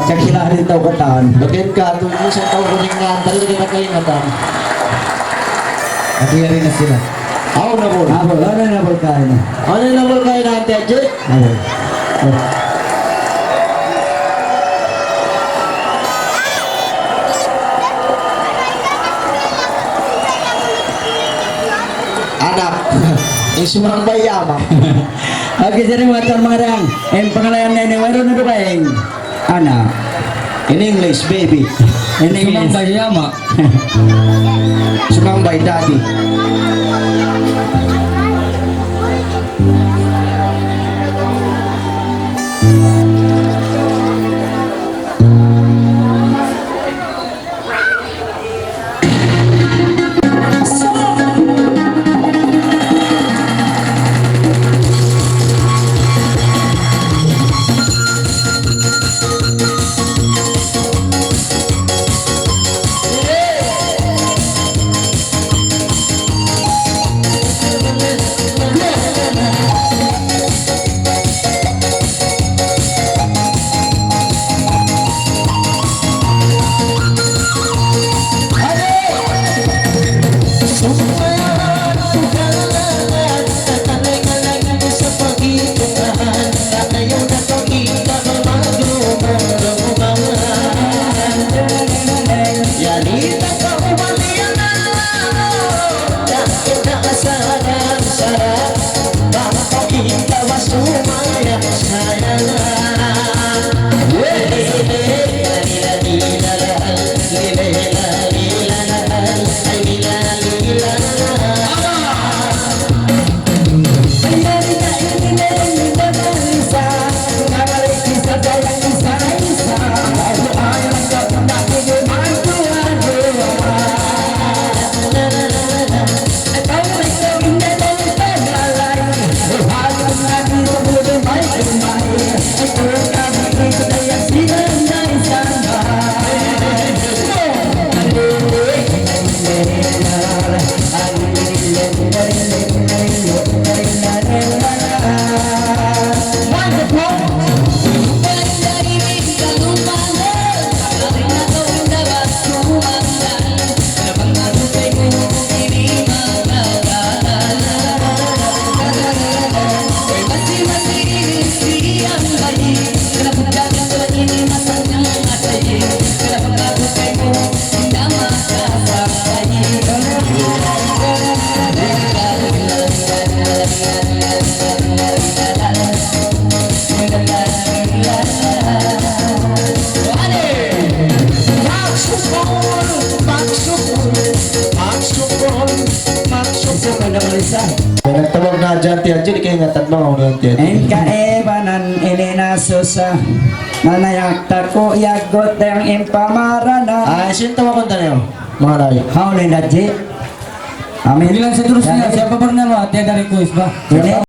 Kakilala daw ka taon. Bagay ka, tuloy sa tao ko rin nga, talaga na kayo nga taon. At rin na sila. Ako na po. Abol, ano na abol ka na? Ano yung number kayo na ante, Jay? Abol. Anak. Yung sumang bayama. Okay, jadi macam marang. Yang pengalaman ini baru na doang. Anak. In English, baby. Ini memang bayama. Sumang bay daddy. Nagtawag na dyan, tiyan dyan, ikay nga tatlong ako niyan, tiyan. En kaebanan ini nasusa. Nanayakta ko yagot yang impamarana. Ah, sinto ako tayo, mga layo. Haulin na ji. Amin. Bilang seterusnya, siapa bernama? Tiada request, Pak. Ini